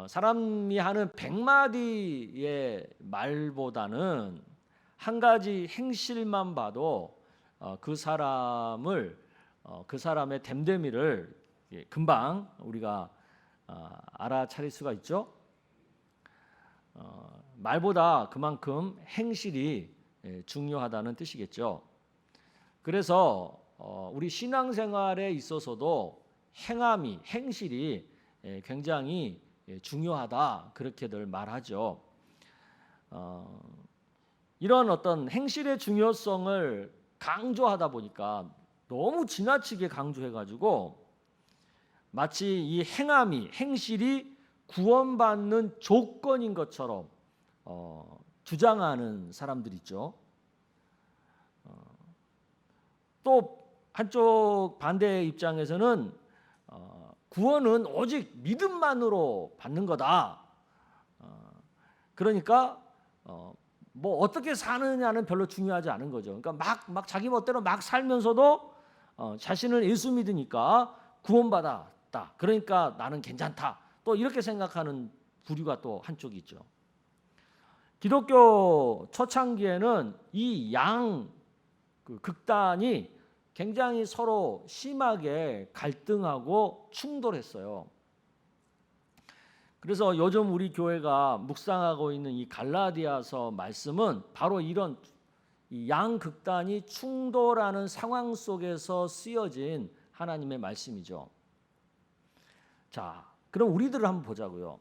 사람이 하는 100마디의 말보다는 한 가지 행실만 봐도 그 사람을 그 사람의 됨됨이를 금방 우리가 알아차릴 수가 있죠. 말보다 그만큼 행실이 중요하다는 뜻이겠죠. 그래서 우리 신앙생활에 있어서도 행실이 굉장히 중요하다 그렇게들 말하죠. 이런 어떤 행실의 중요성을 강조하다 보니까 너무 지나치게 강조해가지고 마치 이 행실이 구원받는 조건인 것처럼 주장하는 사람들 있죠. 또 한쪽 반대의 입장에서는 구원은 오직 믿음만으로 받는 거다. 그러니까 뭐 어떻게 사느냐는 별로 중요하지 않은 거죠. 그러니까 막 자기 멋대로 막 살면서도 자신을 예수 믿으니까 구원받았다. 그러니까 나는 괜찮다. 또 이렇게 생각하는 부류가 또 한쪽이 있죠. 기독교 초창기에는 이 극단이 굉장히 서로 심하게 갈등하고 충돌했어요. 그래서 요즘 우리 교회가 묵상하고 있는 이 갈라디아서 말씀은 바로 이런 이 양극단이 충돌하는 상황 속에서 쓰여진 하나님의 말씀이죠. 자, 그럼 우리들을 한번 보자고요.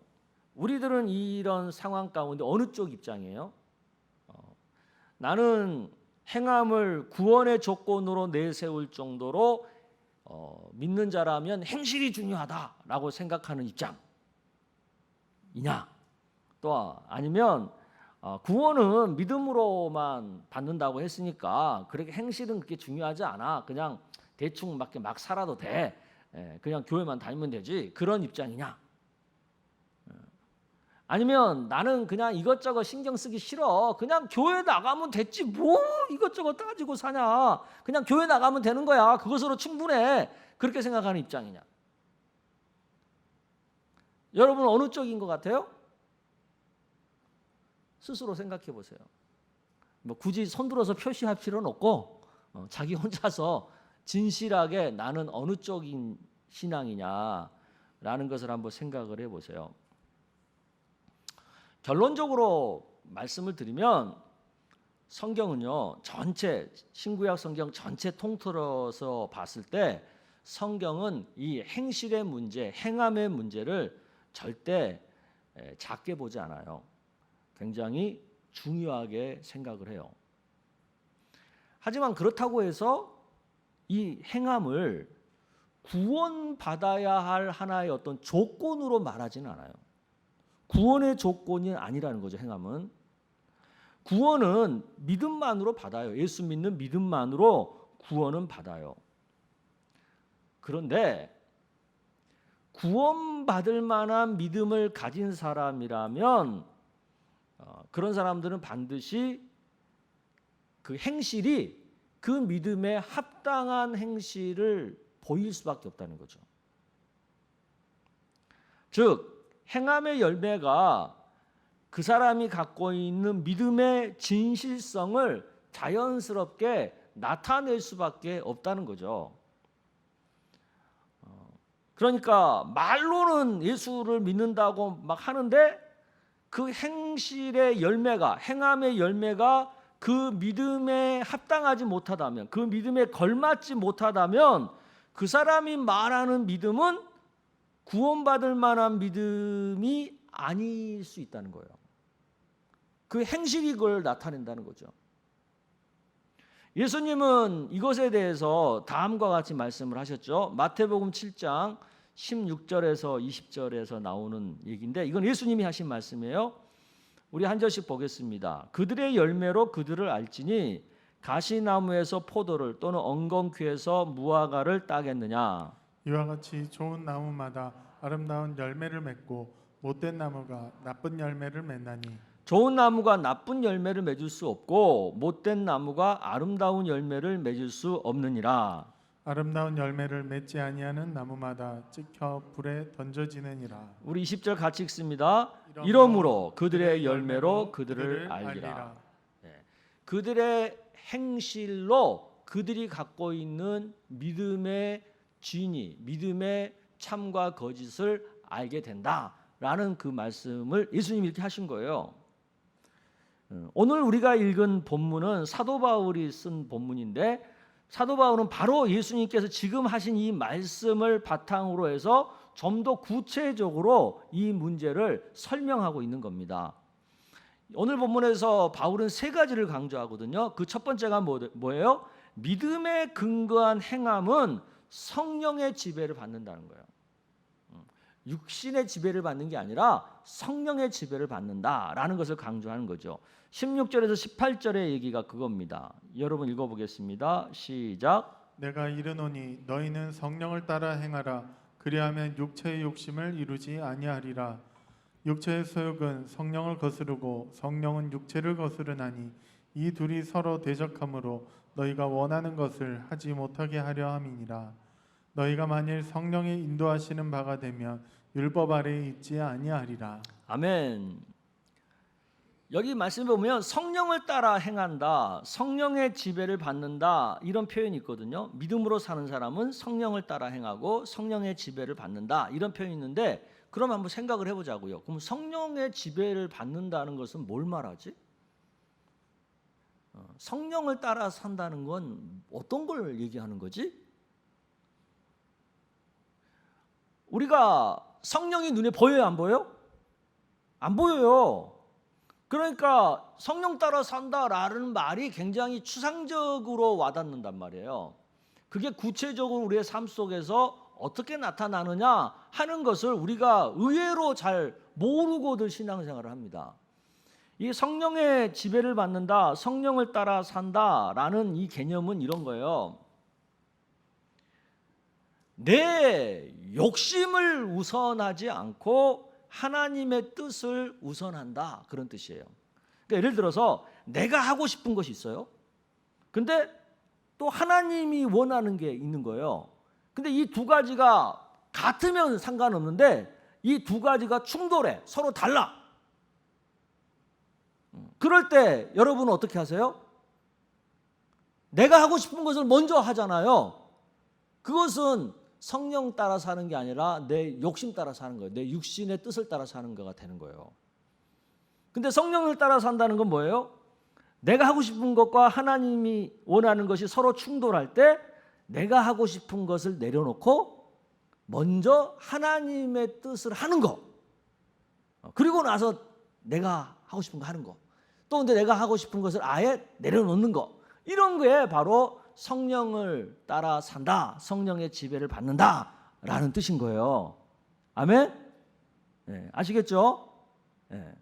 우리들은 이런 상황 가운데 어느 쪽 입장이에요? 나는 행함을 구원의 조건으로 내세울 정도로 믿는 자라면 행실이 중요하다라고 생각하는 입장이냐? 또 아니면 구원은 믿음으로만 받는다고 했으니까 그렇게 행실은 그렇게 중요하지 않아. 그냥 대충 막 살아도 돼. 그냥 교회만 다니면 되지. 그런 입장이냐? 아니면 나는 그냥 이것저것 신경 쓰기 싫어. 그냥 교회 나가면 됐지. 뭐 이것저것 따지고 사냐. 그냥 교회 나가면 되는 거야. 그것으로 충분해. 그렇게 생각하는 입장이냐. 여러분 어느 쪽인 것 같아요? 스스로 생각해 보세요. 뭐 굳이 손들어서 표시할 필요는 없고 자기 혼자서 진실하게 나는 어느 쪽인 신앙이냐라는 것을 한번 생각을 해보세요. 결론적으로 말씀을 드리면 성경은요, 전체 신구약 성경 전체 통틀어서 봤을 때 성경은 이 행실의 문제, 행함의 문제를 절대 작게 보지 않아요. 굉장히 중요하게 생각을 해요. 하지만 그렇다고 해서 이 행함을 구원받아야 할 하나의 어떤 조건으로 말하지는 않아요. 구원의 조건이 아니라는 거죠. 행함은 구원은 믿음만으로 받아요. 예수 믿는 믿음만으로 구원은 받아요. 그런데 구원받을 만한 믿음을 가진 사람이라면 그런 사람들은 반드시 그 행실이 그 믿음에 합당한 행실을 보일 수밖에 없다는 거죠. 즉 행함의 열매가 그 사람이 갖고 있는 믿음의 진실성을 자연스럽게 나타낼 수밖에 없다는 거죠. 그러니까 말로는 예수를 믿는다고 막 하는데 그 행실의 열매가, 행함의 열매가 그 믿음에 합당하지 못하다면, 그 믿음에 걸맞지 못하다면 그 사람이 말하는 믿음은 구원받을 만한 믿음이 아닐 수 있다는 거예요. 그 행실이 그걸 나타낸다는 거죠. 예수님은 이것에 대해서 다음과 같이 말씀을 하셨죠. 마태복음 7장 16절에서 20절에서 나오는 얘기인데 이건 예수님이 하신 말씀이에요. 우리 한 절씩 보겠습니다. 그들의 열매로 그들을 알지니 가시나무에서 포도를 또는 엉겅퀴에서 무화과를 따겠느냐. 이와 같이 좋은 나무마다 아름다운 열매를 맺고 못된 나무가 나쁜 열매를 맺나니 좋은 나무가 나쁜 열매를 맺을 수 없고 못된 나무가 아름다운 열매를 맺을 수 없느니라. 아름다운 열매를 맺지 아니하는 나무마다 찍혀 불에 던져지느니라. 우리 20절 같이 읽습니다. 이러므로 그들의 열매로 그들을 알리라. 그들의 행실로 그들이 갖고 있는 믿음의 진위, 믿음의 참과 거짓을 알게 된다라는 그 말씀을 예수님이 이렇게 하신 거예요. 오늘 우리가 읽은 본문은 사도 바울이 쓴 본문인데, 사도 바울은 바로 예수님께서 지금 하신 이 말씀을 바탕으로 해서 좀 더 구체적으로 이 문제를 설명하고 있는 겁니다. 오늘 본문에서 바울은 세 가지를 강조하거든요. 그 첫 번째가 뭐예요? 믿음에 근거한 행함은 성령의 지배를 받는다는 거예요. 육신의 지배를 받는 게 아니라 성령의 지배를 받는다라는 것을 강조하는 거죠. 16절에서 18절의 얘기가 그겁니다. 여러분 읽어보겠습니다. 시작. 내가 이르노니 너희는 성령을 따라 행하라. 그리하면 육체의 욕심을 이루지 아니하리라. 육체의 소욕은 성령을 거스르고 성령은 육체를 거스르나니 이 둘이 서로 대적하므로 너희가 원하는 것을 하지 못하게 하려 함이니라. 너희가 만일 성령의 인도하시는 바가 되면 율법 아래에 있지 아니하리라. 아멘. 여기 말씀에 보면 성령을 따라 행한다, 성령의 지배를 받는다, 이런 표현이 있거든요. 믿음으로 사는 사람은 성령을 따라 행하고 성령의 지배를 받는다, 이런 표현이 있는데, 그럼 한번 생각을 해보자고요. 그럼 성령의 지배를 받는다는 것은 뭘 말하지? 성령을 따라 산다는 건 어떤 걸 얘기하는 거지? 우리가 성령이 눈에 보여요, 안 보여요? 안 보여요. 그러니까 성령 따라 산다라는 말이 굉장히 추상적으로 와닿는단 말이에요. 그게 구체적으로 우리의 삶 속에서 어떻게 나타나느냐 하는 것을 우리가 의외로 잘 모르고들 신앙생활을 합니다. 이 성령의 지배를 받는다, 성령을 따라 산다라는 이 개념은 이런 거예요. 내 욕심을 우선하지 않고 하나님의 뜻을 우선한다, 그런 뜻이에요. 그러니까 예를 들어서 내가 하고 싶은 것이 있어요. 근데 또 하나님이 원하는 게 있는 거예요. 근데 이 두 가지가 같으면 상관없는데 이 두 가지가 충돌해, 서로 달라. 그럴 때 여러분은 어떻게 하세요? 내가 하고 싶은 것을 먼저 하잖아요. 그것은 성령 따라 사는 게 아니라 내 욕심 따라 사는 거예요. 내 육신의 뜻을 따라 사는 거가 되는 거예요. 근데 성령을 따라 산다는 건 뭐예요? 내가 하고 싶은 것과 하나님이 원하는 것이 서로 충돌할 때 내가 하고 싶은 것을 내려놓고 먼저 하나님의 뜻을 하는 거, 그리고 나서 내가 하고 싶은 거 하는 거, 또 근데 내가 하고 싶은 것을 아예 내려놓는 거, 이런 거에 바로 성령을 따라 산다, 성령의 지배를 받는다라는 뜻인 거예요. 아멘? 네, 아시겠죠? 네.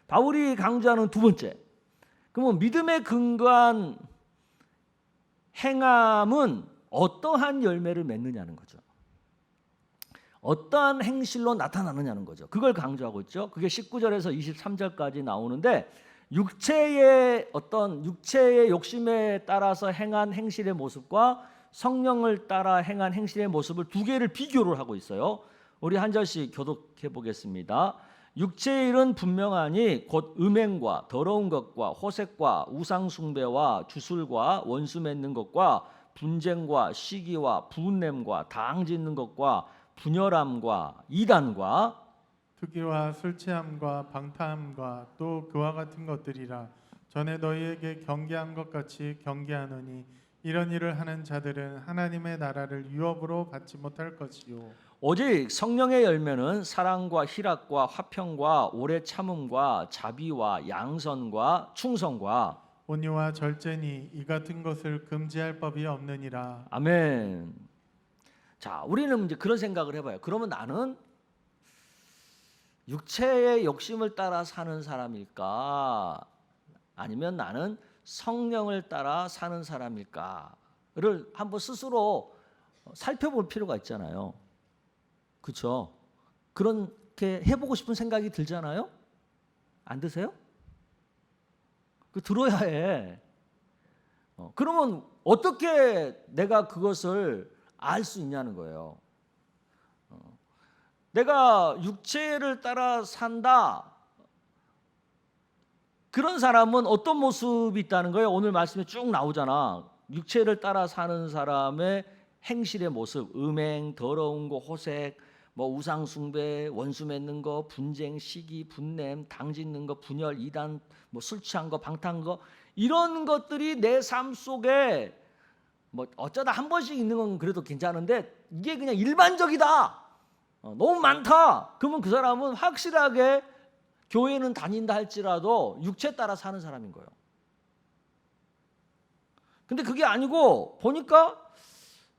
바울이 강조하는 두 번째, 그러면 믿음에 근거한 행함은 어떠한 열매를 맺느냐는 거죠. 어떠한 행실로 나타나느냐는 거죠. 그걸 강조하고 있죠. 그게 19절에서 23절까지 나오는데, 육체의 욕심에 따라서 행한 행실의 모습과 성령을 따라 행한 행실의 모습을 두 개를 비교를 하고 있어요. 우리 한 절씩 교독해 보겠습니다. 육체의 일은 분명하니 곧 음행과 더러운 것과 호색과 우상 숭배와 주술과 원수 맺는 것과 분쟁과 시기와 분냄과 당 짓는 것과 분열함과 이단과 투기와 술 취함과 방탕함과 또 그와 같은 것들이라. 전에 너희에게 경계한 것 같이 경계하노니 이런 일을 하는 자들은 하나님의 나라를 유업으로 받지 못할 것이요. 오직 성령의 열매는 사랑과 희락과 화평과 오래 참음과 자비와 양선과 충성과 온유와 절제니 이 같은 것을 금지할 법이 없느니라. 아멘. 자, 우리는 이제 그런 생각을 해봐요. 그러면 나는 육체의 욕심을 따라 사는 사람일까? 아니면 나는 성령을 따라 사는 사람일까를 한번 스스로 살펴볼 필요가 있잖아요. 그렇죠? 그렇게 해보고 싶은 생각이 들잖아요. 안 드세요? 그 들어야 해. 그러면 어떻게 내가 그것을 알 수 있냐는 거예요. 내가 육체를 따라 산다. 그런 사람은 어떤 모습이 있다는 거예요? 오늘 말씀에 쭉 나오잖아. 육체를 따라 사는 사람의 행실의 모습, 음행, 더러운 거, 호색, 뭐 우상 숭배, 원수 맺는 거, 분쟁, 시기, 분냄, 당 짓는 거, 분열, 이단, 뭐 술 취한 거, 방탕 거, 이런 것들이 내 삶 속에 뭐 어쩌다 한 번씩 있는 건 그래도 괜찮은데 이게 그냥 일반적이다. 너무 많다. 그러면 그 사람은 확실하게 교회는 다닌다 할지라도 육체 따라 사는 사람인 거예요. 근데 그게 아니고 보니까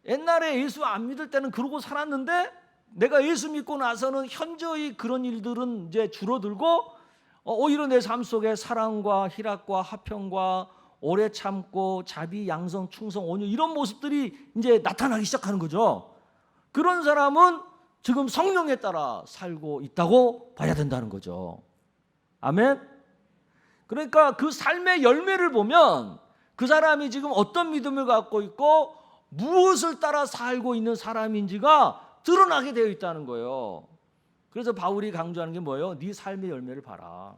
옛날에 예수 안 믿을 때는 그러고 살았는데 내가 예수 믿고 나서는 현저히 그런 일들은 이제 줄어들고 오히려 내 삶 속에 사랑과 희락과 화평과 오래 참고 자비, 양성, 충성, 온유 이런 모습들이 이제 나타나기 시작하는 거죠. 그런 사람은 지금 성령에 따라 살고 있다고 봐야 된다는 거죠. 아멘. 그러니까 그 삶의 열매를 보면 그 사람이 지금 어떤 믿음을 갖고 있고 무엇을 따라 살고 있는 사람인지가 드러나게 되어 있다는 거예요. 그래서 바울이 강조하는 게 뭐예요? 네 삶의 열매를 봐라.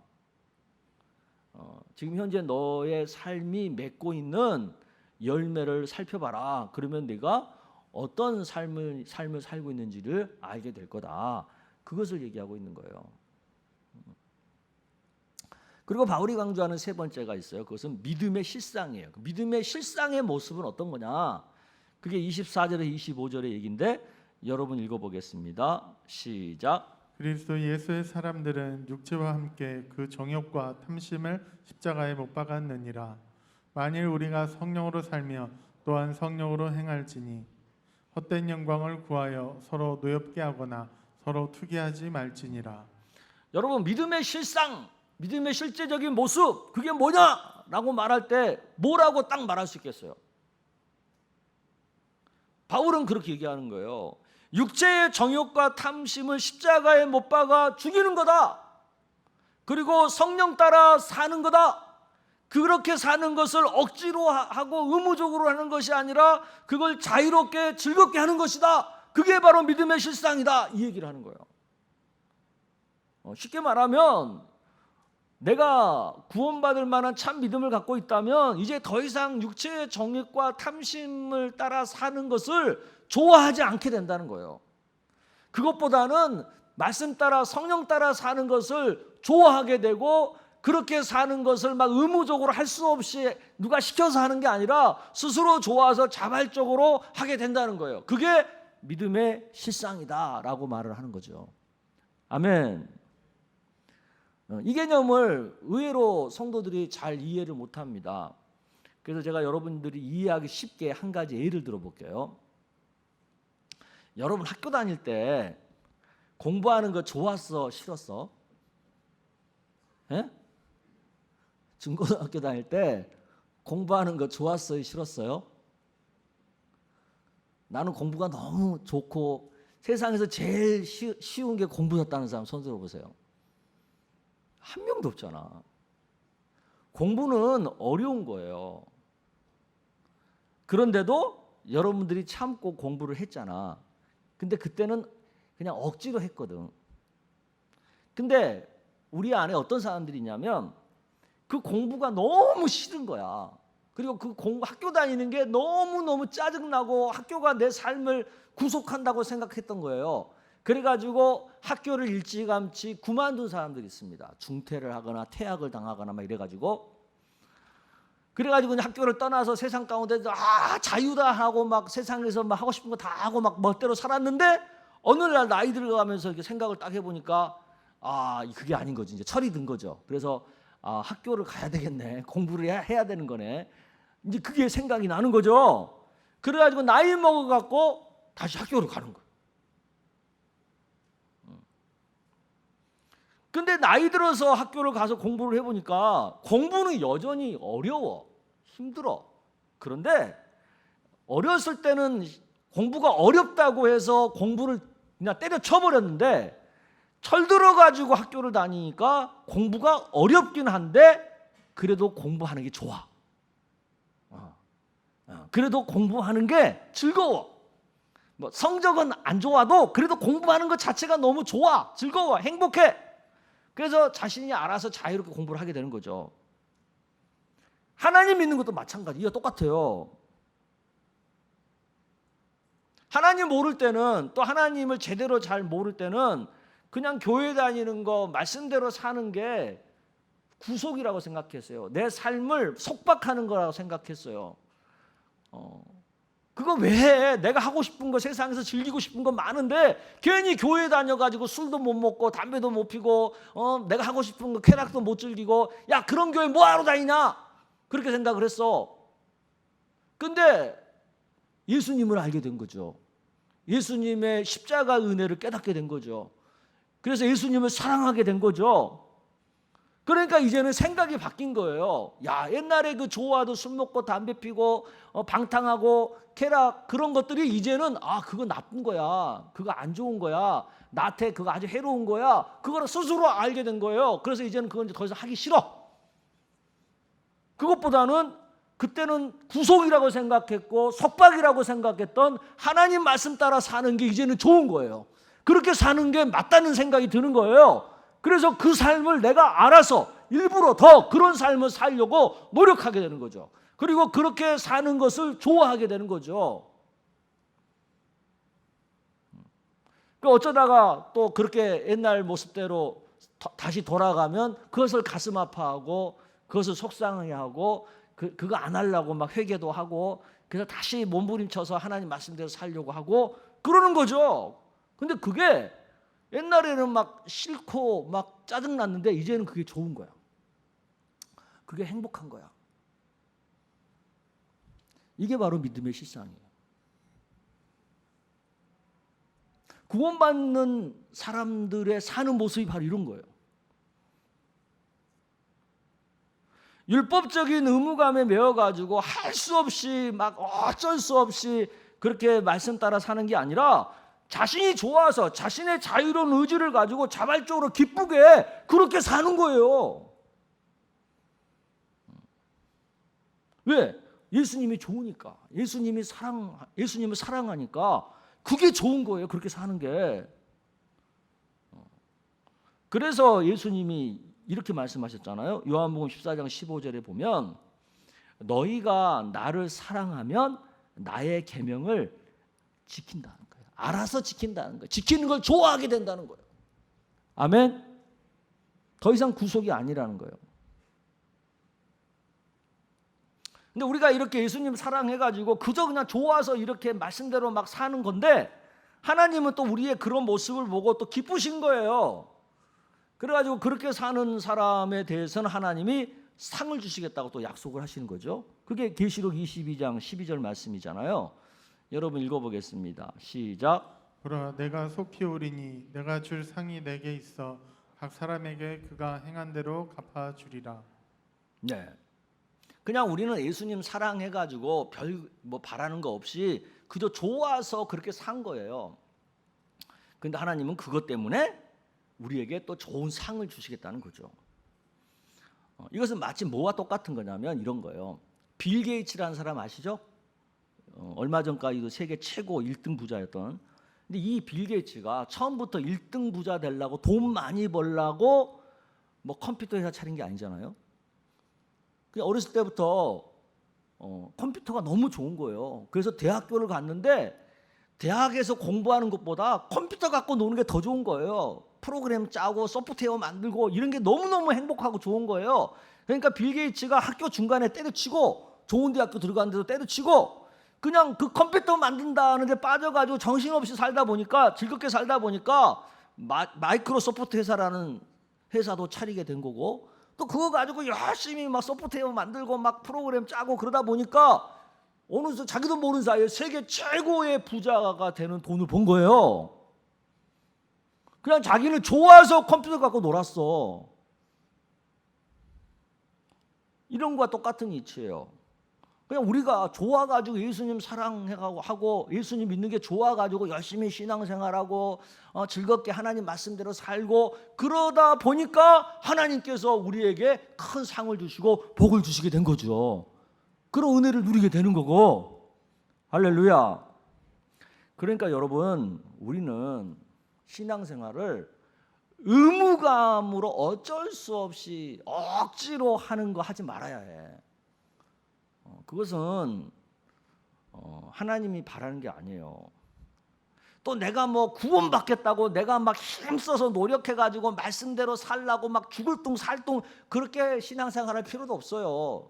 지금 현재 너의 삶이 맺고 있는 열매를 살펴봐라. 그러면 네가 어떤 삶을 살고 있는지를 알게 될 거다. 그것을 얘기하고 있는 거예요. 그리고 바울이 강조하는 세 번째가 있어요. 그것은 믿음의 실상이에요. 믿음의 실상의 모습은 어떤 거냐? 그게 24절에 25절의 얘기인데 여러분 읽어보겠습니다. 시작. 그리스도 예수의 사람들은 육체와 함께 그 정욕과 탐심을 십자가에 못 박았느니라. 만일 우리가 성령으로 살며 또한 성령으로 행할지니 헛된 영광을 구하여 서로 노엽게 하거나 서로 투기하지 말지니라. 여러분 믿음의 실상, 믿음의 실제적인 모습 그게 뭐냐라고 말할 때 뭐라고 딱 말할 수 있겠어요? 바울은 그렇게 얘기하는 거예요. 육체의 정욕과 탐심을 십자가에 못 박아 죽이는 거다. 그리고 성령 따라 사는 거다. 그렇게 사는 것을 억지로 하고 의무적으로 하는 것이 아니라 그걸 자유롭게 즐겁게 하는 것이다. 그게 바로 믿음의 실상이다. 이 얘기를 하는 거예요. 쉽게 말하면 내가 구원받을 만한 참 믿음을 갖고 있다면 이제 더 이상 육체의 정욕과 탐심을 따라 사는 것을 좋아하지 않게 된다는 거예요. 그것보다는 말씀 따라 성령 따라 사는 것을 좋아하게 되고 그렇게 사는 것을 막 의무적으로 할 수 없이 누가 시켜서 하는 게 아니라 스스로 좋아서 자발적으로 하게 된다는 거예요. 그게 믿음의 실상이다라고 말을 하는 거죠. 아멘. 이 개념을 의외로 성도들이 잘 이해를 못합니다. 그래서 제가 여러분들이 이해하기 쉽게 한 가지 예를 들어볼게요. 여러분 학교 다닐 때 공부하는 거 좋았어? 싫었어? 예? 중고등학교 다닐 때 공부하는 거 좋았어요? 싫었어요? 나는 공부가 너무 좋고 세상에서 제일 쉬운 게 공부였다는 사람 손 들어보세요. 한 명도 없잖아. 공부는 어려운 거예요. 그런데도 여러분들이 참고 공부를 했잖아. 근데 그때는 그냥 억지로 했거든. 근데 우리 안에 어떤 사람들이 있냐면 그 공부가 너무 싫은 거야. 그리고 그 학교 다니는 게 너무너무 짜증나고 학교가 내 삶을 구속한다고 생각했던 거예요. 그래가지고 학교를 일찌감치 그만둔 사람들이 있습니다. 중퇴를 하거나 퇴학을 당하거나 막 이래가지고 그래가지고 학교를 떠나서 세상 가운데 자유다 하고 막 세상에서 막 하고 싶은 거 다 하고 막 멋대로 살았는데 어느 날 나이 들어가면서 이렇게 생각을 딱 해보니까 그게 아닌 거지. 이제 철이 든 거죠. 그래서 학교를 가야 되겠네. 공부를 해야 되는 거네. 이제 그게 생각이 나는 거죠. 그래가지고 나이 먹어갖고 다시 학교를 가는 거예요. 근데 나이 들어서 학교를 가서 공부를 해보니까 공부는 여전히 어려워. 힘들어. 그런데 어렸을 때는 공부가 어렵다고 해서 공부를 그냥 때려쳐버렸는데 철 들어가지고 학교를 다니니까 공부가 어렵긴 한데 그래도 공부하는 게 좋아. 그래도 공부하는 게 즐거워. 뭐 성적은 안 좋아도 그래도 공부하는 것 자체가 너무 좋아, 즐거워, 행복해. 그래서 자신이 알아서 자유롭게 공부를 하게 되는 거죠. 하나님 믿는 것도 마찬가지. 이거 똑같아요. 하나님 모를 때는, 또 하나님을 제대로 잘 모를 때는 그냥 교회 다니는 거 말씀대로 사는 게 구속이라고 생각했어요. 내 삶을 속박하는 거라고 생각했어요. 그거 왜 해? 내가 하고 싶은 거, 세상에서 즐기고 싶은 거 많은데 괜히 교회 다녀가지고 술도 못 먹고 담배도 못 피고 내가 하고 싶은 거 쾌락도 못 즐기고, 야 그런 교회 뭐하러 다니냐? 그렇게 생각을 했어. 근데 예수님을 알게 된 거죠. 예수님의 십자가 은혜를 깨닫게 된 거죠. 그래서 예수님을 사랑하게 된 거죠. 그러니까 이제는 생각이 바뀐 거예요. 야, 옛날에 그 좋아도 술 먹고 담배 피고 방탕하고 쾌락, 그런 것들이 이제는 그거 나쁜 거야, 그거 안 좋은 거야, 나한테 그거 아주 해로운 거야, 그거를 스스로 알게 된 거예요. 그래서 이제는 그건 더 이상 하기 싫어. 그것보다는 그때는 구속이라고 생각했고 속박이라고 생각했던 하나님 말씀 따라 사는 게 이제는 좋은 거예요. 그렇게 사는 게 맞다는 생각이 드는 거예요. 그래서 그 삶을 내가 알아서 일부러 더 그런 삶을 살려고 노력하게 되는 거죠. 그리고 그렇게 사는 것을 좋아하게 되는 거죠. 어쩌다가 또 그렇게 옛날 모습대로 다시 돌아가면 그것을 가슴 아파하고 그것을 속상해하고 그거 안 하려고 막 회개도 하고, 그래서 다시 몸부림쳐서 하나님 말씀대로 살려고 하고 그러는 거죠. 근데 그게 옛날에는 막 싫고 막 짜증났는데 이제는 그게 좋은 거야. 그게 행복한 거야. 이게 바로 믿음의 실상이에요. 구원받는 사람들의 사는 모습이 바로 이런 거예요. 율법적인 의무감에 매여가지고 할 수 없이 막 어쩔 수 없이 그렇게 말씀 따라 사는 게 아니라 자신이 좋아서 자신의 자유로운 의지를 가지고 자발적으로 기쁘게 그렇게 사는 거예요. 왜? 예수님이 좋으니까. 예수님을 사랑하니까 그게 좋은 거예요. 그렇게 사는 게. 그래서 예수님이 이렇게 말씀하셨잖아요. 요한복음 14장 15절에 보면 너희가 나를 사랑하면 나의 계명을 지킨다는 거예요. 알아서 지킨다는 거예요. 지키는 걸 좋아하게 된다는 거예요. 아멘. 더 이상 구속이 아니라는 거예요. 근데 우리가 이렇게 예수님 사랑해가지고 그저 그냥 좋아서 이렇게 말씀대로 막 사는 건데, 하나님은 또 우리의 그런 모습을 보고 또 기쁘신 거예요. 그래가지고 그렇게 사는 사람에 대해서는 하나님이 상을 주시겠다고 또 약속을 하시는 거죠. 그게 계시록 22장 12절 말씀이잖아요. 여러분 읽어보겠습니다. 시작. 보라, 내가 속히 오리니 내가 줄 상이 내게 있어 각 사람에게 그가 행한 대로 갚아주리라. 네. 그냥 우리는 예수님 사랑해가지고 별 뭐 바라는 거 없이 그저 좋아서 그렇게 산 거예요. 근데 하나님은 그것 때문에 우리에게 또 좋은 상을 주시겠다는 거죠. 이것은 마치 뭐와 똑같은 거냐면 이런 거예요. 빌 게이츠라는 사람 아시죠? 얼마 전까지도 세계 최고 1등 부자였던. 근데 이 빌 게이츠가 처음부터 1등 부자 되려고 돈 많이 벌려고 뭐 컴퓨터 회사 차린 게 아니잖아요. 그냥 어렸을 때부터 컴퓨터가 너무 좋은 거예요. 그래서 대학교를 갔는데 대학에서 공부하는 것보다 컴퓨터 갖고 노는 게 더 좋은 거예요. 프로그램 짜고 소프트웨어 만들고 이런 게 너무너무 행복하고 좋은 거예요. 그러니까 빌 게이츠가 학교 중간에 때려치고 좋은 대학교 들어갔는데도 때려치고 그냥 그 컴퓨터 만든다는 데 빠져가지고 정신없이 살다 보니까, 즐겁게 살다 보니까 마이크로소프트 회사라는 회사도 차리게 된 거고, 또 그거 가지고 열심히 막 소프트웨어 만들고 막 프로그램 짜고 그러다 보니까 어느 순간 자기도 모르는 사이에 세계 최고의 부자가 되는 돈을 번 거예요. 그냥 자기는 좋아서 컴퓨터 갖고 놀았어. 이런 거와 똑같은 이치예요. 그냥 우리가 좋아가지고 예수님 사랑하고 예수님 믿는 게 좋아가지고 열심히 신앙생활하고 즐겁게 하나님 말씀대로 살고 그러다 보니까 하나님께서 우리에게 큰 상을 주시고 복을 주시게 된 거죠. 그런 은혜를 누리게 되는 거고. 할렐루야. 그러니까 여러분, 우리는 신앙생활을 의무감으로 어쩔 수 없이 억지로 하는 거 하지 말아야 해. 그것은 하나님이 바라는 게 아니에요. 또 내가 뭐 구원받겠다고 내가 막 힘써서 노력해가지고 말씀대로 살라고 막 죽을 둥 살 둥 그렇게 신앙생활할 필요도 없어요.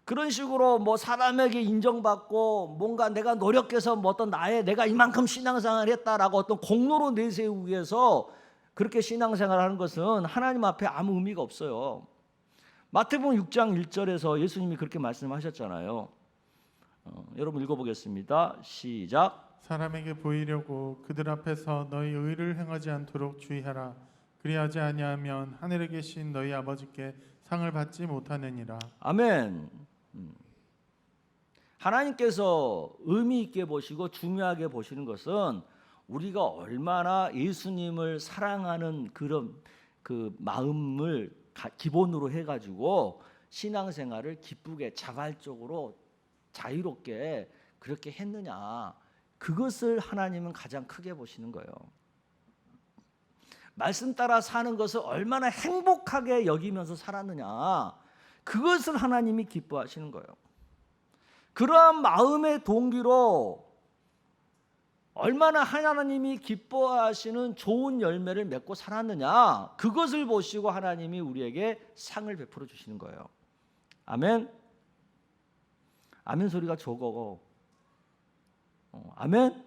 그런 식으로 뭐 사람에게 인정받고 뭔가 내가 노력해서 뭐 어떤 내가 이만큼 신앙생활을 했다라고 어떤 공로로 내세우기 위해서 그렇게 신앙생활을 하는 것은 하나님 앞에 아무 의미가 없어요. 마태복음 6장 1절에서 예수님이 그렇게 말씀하셨잖아요. 여러분 읽어보겠습니다. 시작. 사람에게 보이려고 그들 앞에서 너희 의를 행하지 않도록 주의하라. 그리하지 아니하면 하늘에 계신 너희 아버지께 상을 받지 못하느니라. 아멘. 하나님께서 의미 있게 보시고 중요하게 보시는 것은 우리가 얼마나 예수님을 사랑하는 그런 그 마음을 기본으로 해가지고 신앙생활을 기쁘게 자발적으로 자유롭게 그렇게 했느냐, 그것을 하나님은 가장 크게 보시는 거예요. 말씀 따라 사는 것을 얼마나 행복하게 여기면서 살았느냐, 그것을 하나님이 기뻐하시는 거예요. 그러한 마음의 동기로 얼마나 하나님이 기뻐하시는 좋은 열매를 맺고 살았느냐, 그것을 보시고 하나님이 우리에게 상을 베풀어 주시는 거예요. 아멘. 아멘 소리가 적어. 아멘.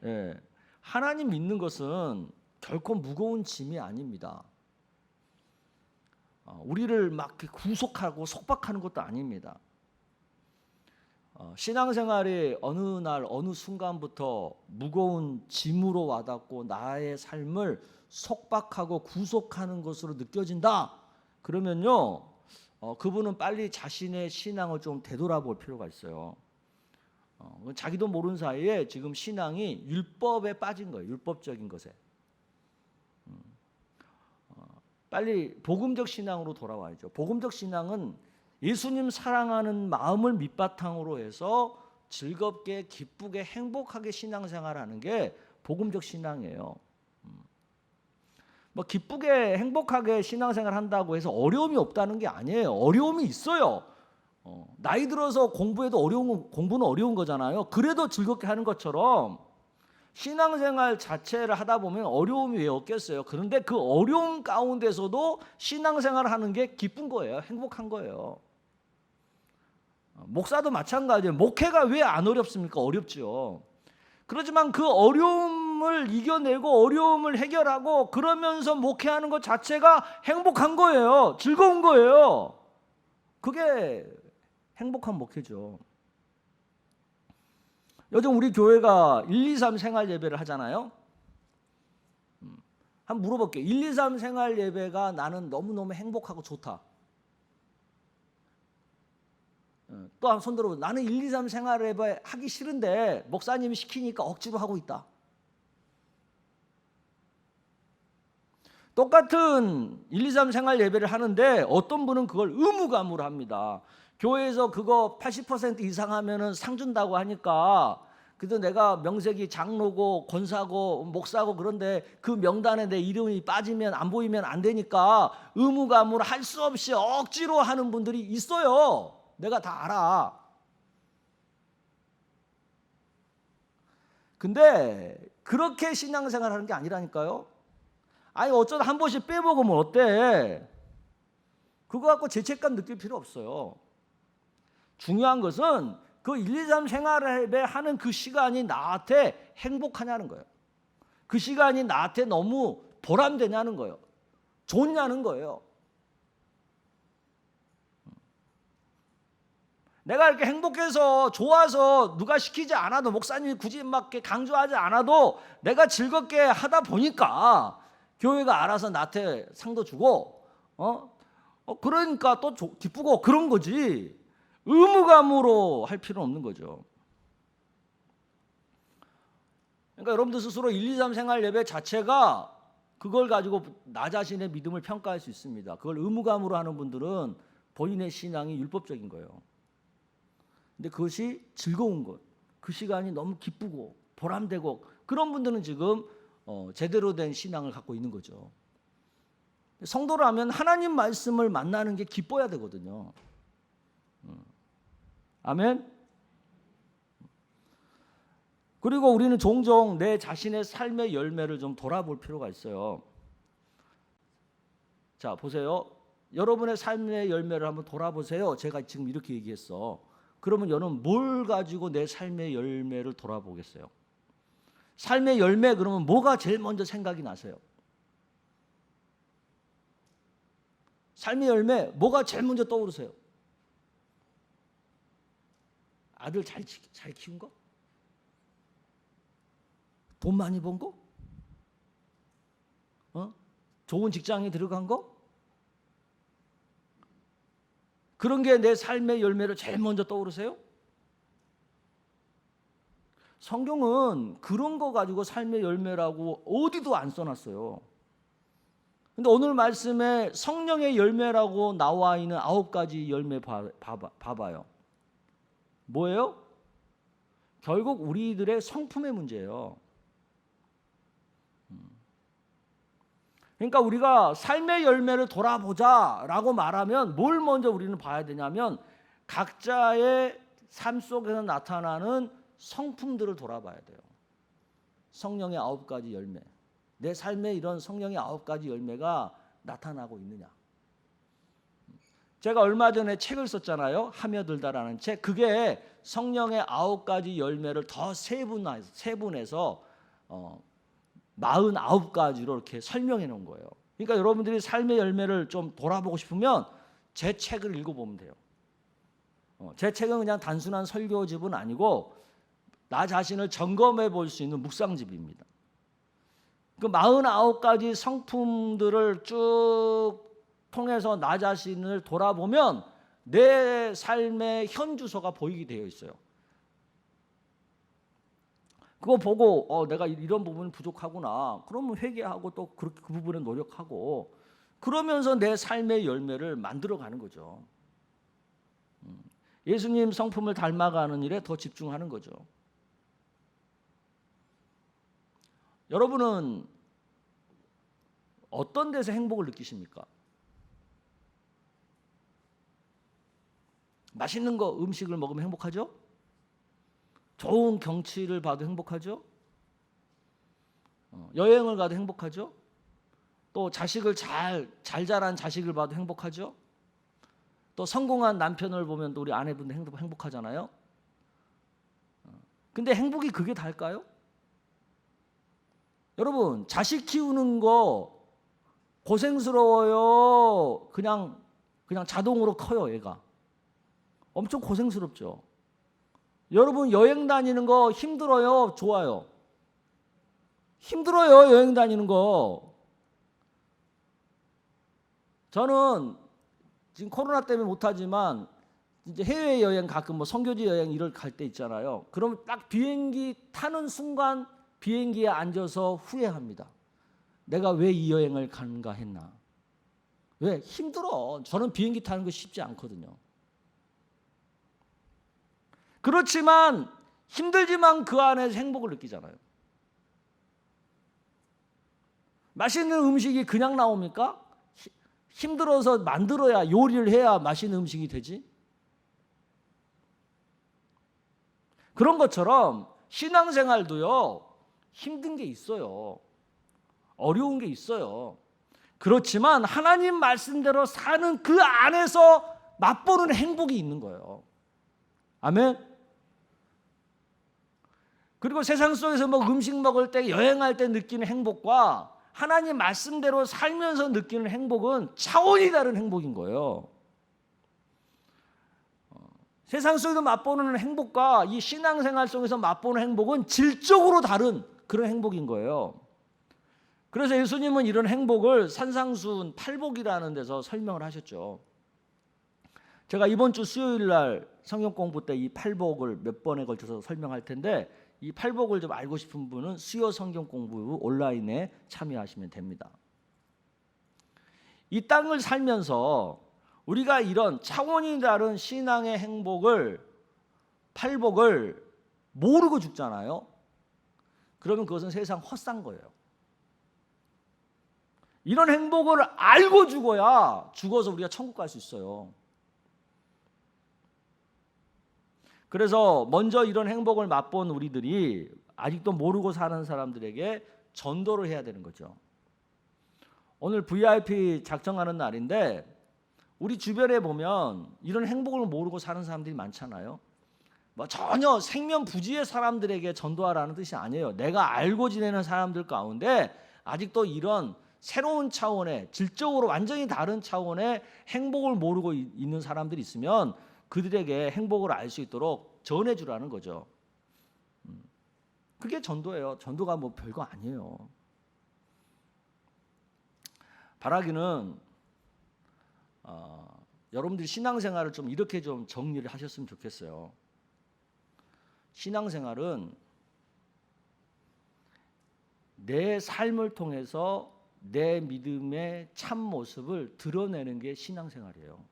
예. 하나님 믿는 것은 결코 무거운 짐이 아닙니다. 우리를 막 구속하고 속박하는 것도 아닙니다. 신앙생활이 어느 날 어느 순간부터 무거운 짐으로 와닿고 나의 삶을 속박하고 구속하는 것으로 느껴진다, 그러면요 그분은 빨리 자신의 신앙을 좀 되돌아볼 필요가 있어요. 자기도 모르는 사이에 지금 신앙이 율법에 빠진 거예요. 율법적인 것에. 빨리 복음적 신앙으로 돌아와야죠. 복음적 신앙은 예수님 사랑하는 마음을 밑바탕으로 해서 즐겁게 기쁘게 행복하게 신앙생활하는 게 복음적 신앙이에요. 뭐 기쁘게 행복하게 신앙생활 한다고 해서 어려움이 없다는 게 아니에요. 어려움이 있어요. 나이 들어서 공부는 어려운 거잖아요. 그래도 즐겁게 하는 것처럼 신앙생활 자체를 하다 보면 어려움이 왜 없겠어요. 그런데 그 어려움 가운데서도 신앙생활을 하는 게 기쁜 거예요. 행복한 거예요. 목사도 마찬가지예요. 목회가 왜 안 어렵습니까? 어렵죠. 그렇지만 그 어려움을 이겨내고 어려움을 해결하고 그러면서 목회하는 것 자체가 행복한 거예요. 즐거운 거예요. 그게 행복한 목회죠. 요즘 우리 교회가 1, 2, 3 생활 예배를 하잖아요. 한번 물어볼게요. 1, 2, 3 생활 예배가 나는 너무너무 행복하고 좋다. 또 한 손 들어보. 나는 1, 2, 3 생활 예배 하기 싫은데 목사님이 시키니까 억지로 하고 있다. 똑같은 1, 2, 3 생활 예배를 하는데 어떤 분은 그걸 의무감으로 합니다. 교회에서 그거 80% 이상 하면은 상 준다고 하니까, 그래도 내가 명색이 장로고 권사고 목사고 그런데 그 명단에 내 이름이 빠지면 안 보이면 안 되니까 의무감으로 할 수 없이 억지로 하는 분들이 있어요. 내가 다 알아. 근데 그렇게 신앙생활 하는 게 아니라니까요. 아니 어쩌다 한 번씩 빼먹으면 어때? 그거 갖고 죄책감 느낄 필요 없어요. 중요한 것은 그 1, 2, 3 생활을 하는 그 시간이 나한테 행복하냐는 거예요. 그 시간이 나한테 너무 보람되냐는 거예요. 좋냐는 거예요. 내가 이렇게 행복해서 좋아서 누가 시키지 않아도, 목사님이 굳이 막 강조하지 않아도 내가 즐겁게 하다 보니까 교회가 알아서 나한테 상도 주고 그러니까 또 기쁘고 그런 거지. 의무감으로 할 필요는 없는 거죠. 그러니까 여러분들 스스로 1, 2, 3 생활 예배 자체가 그걸 가지고 나 자신의 믿음을 평가할 수 있습니다. 그걸 의무감으로 하는 분들은 본인의 신앙이 율법적인 거예요. 근데 그것이 즐거운 것, 그 시간이 너무 기쁘고 보람되고 그런 분들은 지금 제대로 된 신앙을 갖고 있는 거죠. 성도라면 하나님 말씀을 만나는 게 기뻐야 되거든요. 아멘. 그리고 우리는 종종 내 자신의 삶의 열매를 좀 돌아볼 필요가 있어요. 자, 보세요. 여러분의 삶의 열매를 한번 돌아보세요. 제가 지금 이렇게 얘기했어. 그러면 여러분 뭘 가지고 내 삶의 열매를 돌아보겠어요? 삶의 열매 그러면 뭐가 제일 먼저 생각이 나세요? 삶의 열매 뭐가 제일 먼저 떠오르세요? 아들 잘 키운 거? 돈 많이 번 거? 좋은 직장에 들어간 거? 그런 게 내 삶의 열매를 제일 먼저 떠오르세요? 성경은 그런 거 가지고 삶의 열매라고 어디도 안 써놨어요. 근데 오늘 말씀에 성령의 열매라고 나와 있는 9가지 열매 봐봐요. 뭐예요? 결국 우리들의 성품의 문제예요. 그러니까 우리가 삶의 열매를 돌아보자라고 말하면 뭘 먼저 우리는 봐야 되냐면 각자의 삶 속에서 나타나는 성품들을 돌아봐야 돼요. 성령의 9가지 열매. 내 삶에 이런 성령의 9가지 열매가 나타나고 있느냐. 제가 얼마 전에 책을 썼잖아요. 하며들다라는 책. 그게 성령의 9가지 열매를 더 세분해서 49가지로 이렇게 설명해 놓은 거예요. 그러니까 여러분들이 삶의 열매를 좀 돌아보고 싶으면 제 책을 읽어보면 돼요. 제 책은 그냥 단순한 설교집은 아니고 나 자신을 점검해 볼 수 있는 묵상집입니다. 그 49가지 성품들을 쭉 통해서 나 자신을 돌아보면 내 삶의 현주소가 보이게 되어 있어요. 그거 보고 내가 이런 부분이 부족하구나. 그러면 회개하고 또 그렇게 그 부분에 노력하고 그러면서 내 삶의 열매를 만들어가는 거죠. 예수님 성품을 닮아가는 일에 더 집중하는 거죠. 여러분은 어떤 데서 행복을 느끼십니까? 맛있는 거 음식을 먹으면 행복하죠? 좋은 경치를 봐도 행복하죠? 여행을 가도 행복하죠? 또 자식을 잘 자란 자식을 봐도 행복하죠? 또 성공한 남편을 보면 또 우리 아내분도 행복하잖아요. 근데 행복이 그게 다일까요? 여러분 자식 키우는 거 고생스러워요. 그냥 자동으로 커요. 얘가 엄청 고생스럽죠. 여러분 여행 다니는 거 힘들어요? 좋아요? 힘들어요. 여행 다니는 거. 저는 지금 코로나 때문에 못하지만 이제 해외 여행 가끔 뭐 선교지 여행 이럴 갈 때 있잖아요. 그러면 딱 비행기 타는 순간 비행기에 앉아서 후회합니다. 내가 왜 이 여행을 가는가 했나. 왜? 힘들어. 저는 비행기 타는 거 쉽지 않거든요. 그렇지만 힘들지만 그 안에서 행복을 느끼잖아요. 맛있는 음식이 그냥 나옵니까? 힘들어서 만들어야 요리를 해야 맛있는 음식이 되지. 그런 것처럼 신앙생활도요. 힘든 게 있어요. 어려운 게 있어요. 그렇지만 하나님 말씀대로 사는 그 안에서 맛보는 행복이 있는 거예요. 아멘. 그리고 세상 속에서 뭐 음식 먹을 때 여행할 때 느끼는 행복과 하나님 말씀대로 살면서 느끼는 행복은 차원이 다른 행복인 거예요. 세상 속에서 맛보는 행복과 이 신앙생활 속에서 맛보는 행복은 질적으로 다른 그런 행복인 거예요. 그래서 예수님은 이런 행복을 산상수훈 팔복이라는 데서 설명을 하셨죠. 제가 이번 주 수요일 날 성경 공부 때 이 팔복을 몇 번에 걸쳐서 설명할 텐데 이 팔복을 좀 알고 싶은 분은 수요 성경 공부 온라인에 참여하시면 됩니다. 이 땅을 살면서 우리가 이런 차원이 다른 신앙의 행복을, 팔복을 모르고 죽잖아요. 그러면 그것은 세상 헛산 거예요. 이런 행복을 알고 죽어야 죽어서 우리가 천국 갈 수 있어요. 그래서 먼저 이런 행복을 맛본 우리들이 아직도 모르고 사는 사람들에게 전도를 해야 되는 거죠. 오늘 VIP 작정하는 날인데 우리 주변에 보면 이런 행복을 모르고 사는 사람들이 많잖아요. 뭐 전혀 생면부지의 사람들에게 전도하라는 뜻이 아니에요. 내가 알고 지내는 사람들 가운데 아직도 이런 새로운 차원의, 질적으로 완전히 다른 차원의 행복을 모르고 있는 사람들이 있으면 그들에게 행복을 알 수 있도록 전해주라는 거죠. 그게 전도예요. 전도가 뭐 별거 아니에요. 바라기는 여러분들이 신앙생활을 좀 이렇게 좀 정리를 하셨으면 좋겠어요. 신앙생활은 내 삶을 통해서 내 믿음의 참 모습을 드러내는 게 신앙생활이에요.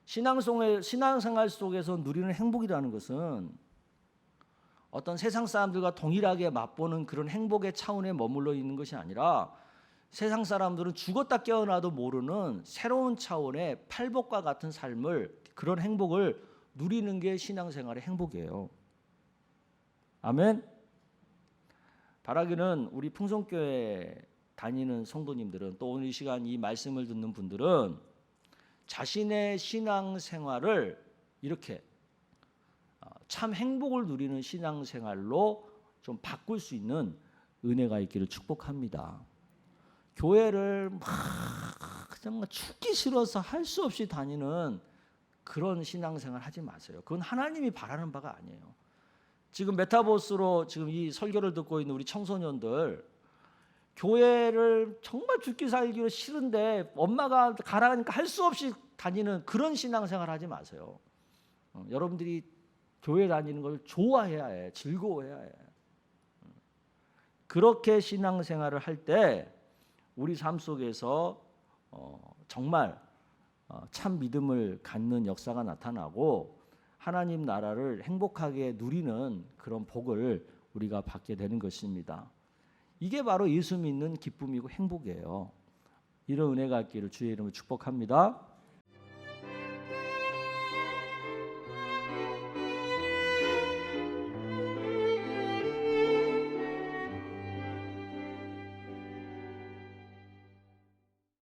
신앙생활 속에서 누리는 행복이라는 것은 어떤 세상 사람들과 동일하게 맛보는 그런 행복의 차원에 머물러 있는 것이 아니라 세상 사람들은 죽었다 깨어나도 모르는 새로운 차원의 팔복과 같은 삶을, 그런 행복을 누리는 게 신앙생활의 행복이에요. 아멘. 바라기는 우리 풍성교회 다니는 성도님들은, 또 오늘 이 시간 이 말씀을 듣는 분들은 자신의 신앙생활을 이렇게 참 행복을 누리는 신앙생활로 좀 바꿀 수 있는 은혜가 있기를 축복합니다. 교회를 막 정말 죽기 싫어서 할 수 없이 다니는 그런 신앙생활 하지 마세요. 그건 하나님이 바라는 바가 아니에요. 지금 메타버스로 지금 이 설교를 듣고 있는 우리 청소년들, 교회를 정말 죽기 살기로 싫은데 엄마가 가라니까 할 수 없이 다니는 그런 신앙생활 하지 마세요. 여러분들이 교회 다니는 걸 좋아해야 해, 즐거워해야 해. 그렇게 신앙생활을 할 때 우리 삶 속에서 정말 참 믿음을 갖는 역사가 나타나고 하나님 나라를 행복하게 누리는 그런 복을 우리가 받게 되는 것입니다. 이게 바로 예수 믿는 기쁨이고 행복이에요. 이런 은혜가 있기를 주의 이름으로 축복합니다.